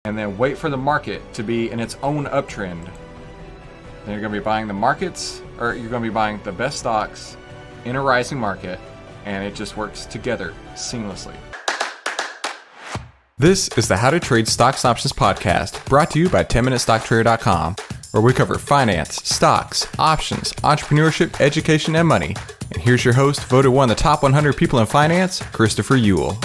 and then wait for the market to be in its own uptrend. Then you're going to be buying the markets, or you're going to be buying the best stocks in a rising market, and it just works together seamlessly. This is the How to Trade Stocks and Options podcast, brought to you by 10MinuteStockTrader.com, where we cover finance, stocks, options, entrepreneurship, education, and money. And here's your host, voted one of the top 100 people in finance, Christopher Ewell.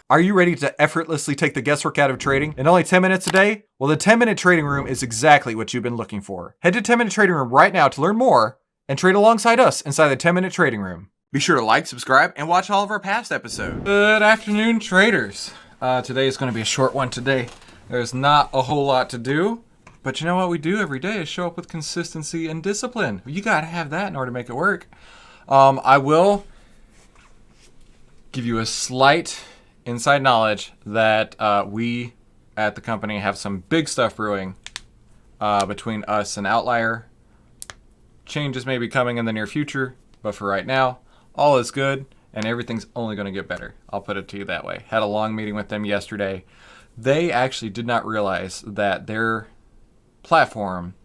Are you ready to effortlessly take the guesswork out of trading in only 10 minutes a day? Well, the 10-Minute Trading Room is exactly what you've been looking for. Head to 10-Minute Trading Room right now to learn more and trade alongside us inside the 10-Minute Trading Room. Be sure to like, subscribe, and watch all of our past episodes. Good afternoon, traders. Today is going to be a short one today. There's not a whole lot to do, but you know what we do every day is show up with consistency and discipline. You got to have that in order to make it work. I will give you a slight inside knowledge that we at the company have some big stuff brewing between us and Outlier. Changes may be coming in the near future, but for right now, all is good and everything's only going to get better. I'll put it to you that way. Had a long meeting with them yesterday. They actually did not realize that their platform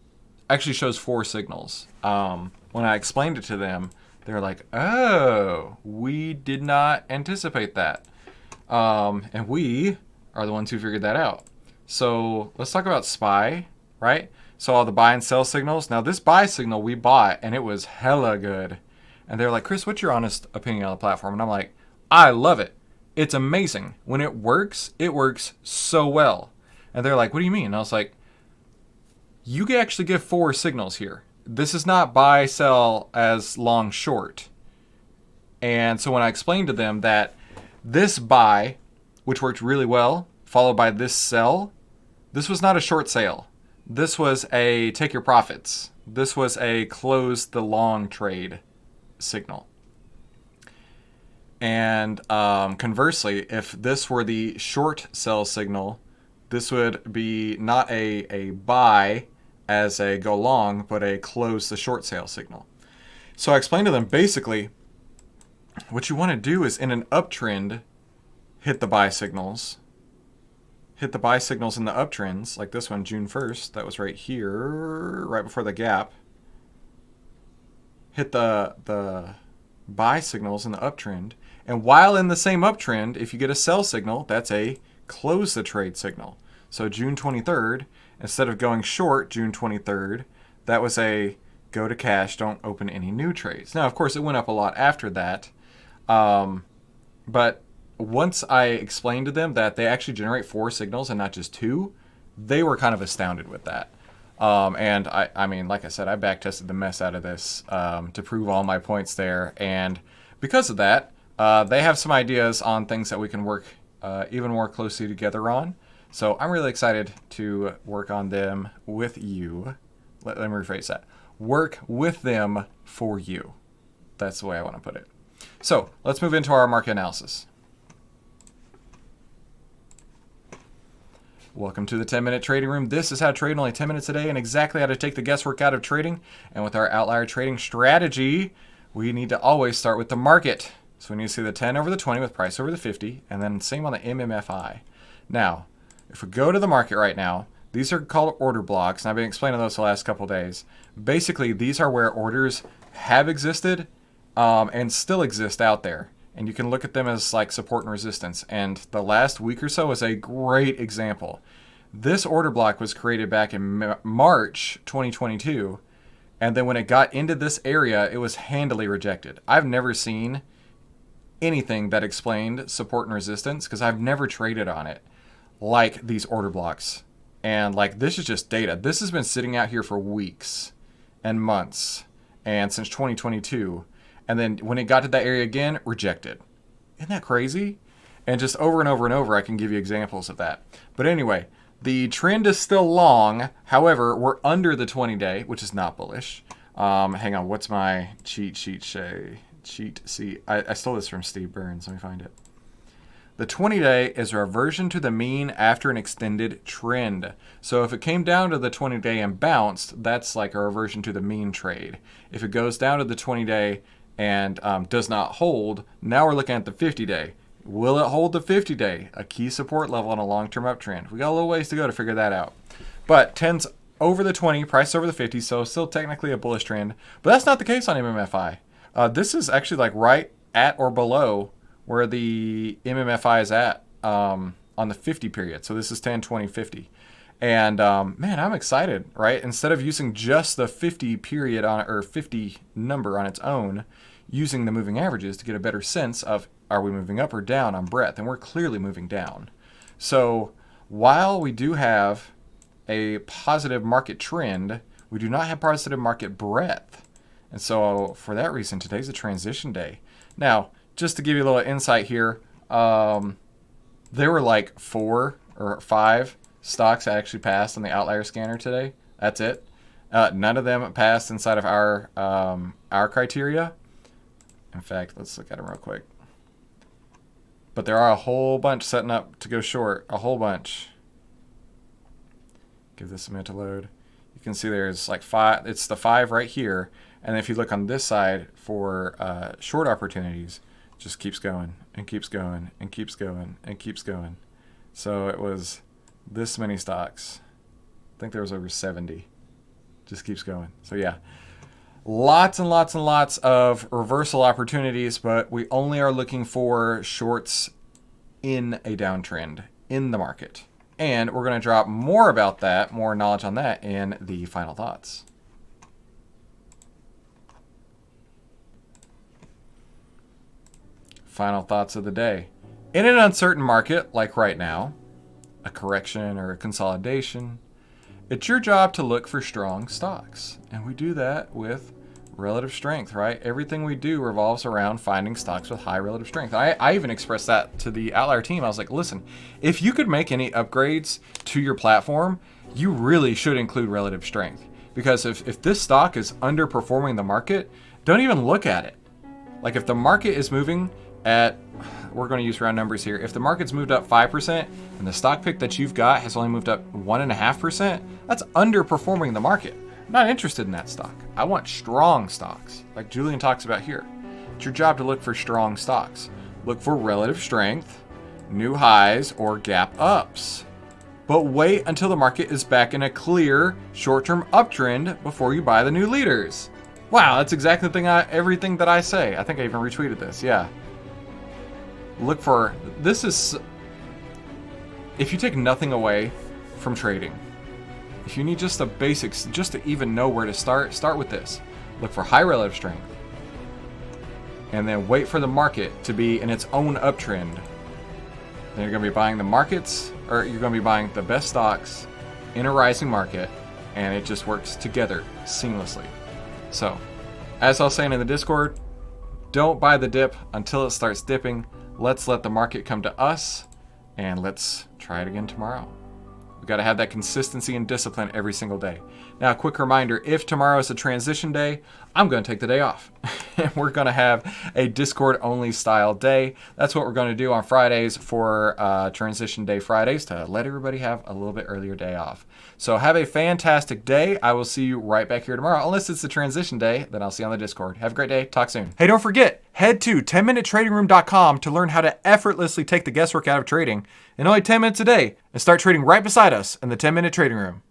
actually shows 4 signals. When I explained it to them, they were like, oh, we did not anticipate that. And we are the ones who figured that out. So let's talk about SPY, right? So all the buy and sell signals. Now this buy signal we bought and it was hella good. And they're like, Chris, what's your honest opinion on the platform? And I'm like, I love it. It's amazing. When it works so well. And they're like, what do you mean? And I was like, you can actually give 4 signals here. This is not buy, sell as long, short. And so when I explained to them that this buy, which worked really well, followed by this sell, this was not a short sale. This was a take your profits. This was a close the long trade signal. And conversely, if this were the short sell signal, this would be not a buy as a go long, but a close the short sale signal. So I explained to them basically, what you want to do is in an uptrend, hit the buy signals. Hit the buy signals in the uptrends, like this one, June 1st. That was right here, right before the gap. Hit the buy signals in the uptrend. And while in the same uptrend, if you get a sell signal, that's a close the trade signal. So June 23rd, instead of going short June 23rd, that was a go to cash, don't open any new trades. Now, of course, it went up a lot after that. But once I explained to them that they actually generate 4 signals and not just 2, they were kind of astounded with that. And I mean, like I said, I backtested the mess out of this to prove all my points there. And because of that, they have some ideas on things that we can work even more closely together on. So I'm really excited to work on them with you. Let me rephrase that. Work with them for you. That's the way I want to put it. So let's move into our market analysis. Welcome to the 10-Minute Trading Room. This is how to trade in only 10 minutes a day and exactly how to take the guesswork out of trading. And with our outlier trading strategy, we need to always start with the market. So we need to see the 10 over the 20 with price over the 50, and then same on the MMFI. Now, if we go to the market right now, these are called order blocks, and I've been explaining those the last couple days. Basically, these are where orders have existed and still exist out there. And you can look at them as like support and resistance. And the last week or so is a great example. This order block was created back in March 2022. And then when it got into this area, it was handily rejected. I've never seen anything that explained support and resistance because I've never traded on it like these order blocks. And like this is just data. This has been sitting out here for weeks and months and since 2022. And then when it got to that area again, rejected. Isn't that crazy? And just over and over and over, I can give you examples of that. But anyway, the trend is still long. However, we're under the 20-day, which is not bullish. Hang on, what's my cheat sheet say? I stole this from Steve Burns. Let me find it. The 20-day is a reversion to the mean after an extended trend. So if it came down to the 20-day and bounced, that's like a reversion to the mean trade. If it goes down to the 20-day and does not hold, now we're looking at the 50-day. Will it hold the 50-day, a key support level on a long-term uptrend? We got a little ways to go to figure that out. But 10's over the 20, price over the 50, so still technically a bullish trend. But that's not the case on MMFI. This is actually like right at or below where the MMFI is at on the 50 period. So this is 10, 20, 50. And man, I'm excited, right? Instead of using just the 50 period on, or 50 number on its own, using the moving averages to get a better sense of, are we moving up or down on breadth? And we're clearly moving down. So while we do have a positive market trend, we do not have positive market breadth. And so for that reason, today's a transition day. Now, just to give you a little insight here, there were like 4 or 5 stocks that actually passed on the outlier scanner today. That's it. None of them passed inside of our criteria. In fact, let's look at them real quick. But there are a whole bunch setting up to go short. A whole bunch. Give this a minute to load. You can see there's like 5. It's the 5 right here. And if you look on this side for short opportunities, it just keeps going and keeps going and keeps going and keeps going. So it was this many stocks. I think there was over 70. Just keeps going. So yeah, lots and lots and lots of reversal opportunities, but we only are looking for shorts in a downtrend in the market. And we're going to drop more about that, more knowledge on that in the final thoughts. Final thoughts of the day. In an uncertain market like right now, a correction or a consolidation, it's your job to look for strong stocks. And we do that with relative strength, right? Everything we do revolves around finding stocks with high relative strength. I even expressed that to the Outlier team. I was like, listen, if you could make any upgrades to your platform, you really should include relative strength. Because if this stock is underperforming the market, don't even look at it. Like if the market is moving at, we're going to use round numbers here. If the market's moved up 5% and the stock pick that you've got has only moved up 1.5%, that's underperforming the market. I'm not interested in that stock. I want strong stocks, like Julian talks about here. It's your job to look for strong stocks. Look for relative strength, new highs, or gap ups. But wait until the market is back in a clear short-term uptrend before you buy the new leaders. Wow, that's exactly the thing everything that I say. I think I even retweeted this, yeah. Look for, this is, if you take nothing away from trading, if you need just the basics, just to even know where to start with this. Look for high relative strength. And then wait for the market to be in its own uptrend. Then you're going to be buying the markets, or you're going to be buying the best stocks in a rising market, and it just works together seamlessly. So, as I was saying in the Discord, don't buy the dip until it starts dipping. Let's let the market come to us, and let's try it again tomorrow. We've got to have that consistency and discipline every single day. Now, a quick reminder, if tomorrow is a transition day, I'm going to take the day off. And we're going to have a Discord-only style day. That's what we're going to do on Fridays for Transition Day Fridays, to let everybody have a little bit earlier day off. So have a fantastic day. I will see you right back here tomorrow. Unless it's the transition day, then I'll see you on the Discord. Have a great day. Talk soon. Hey, don't forget, head to 10minutetradingroom.com to learn how to effortlessly take the guesswork out of trading in only 10 minutes a day and start trading right beside us in the 10-Minute Trading Room.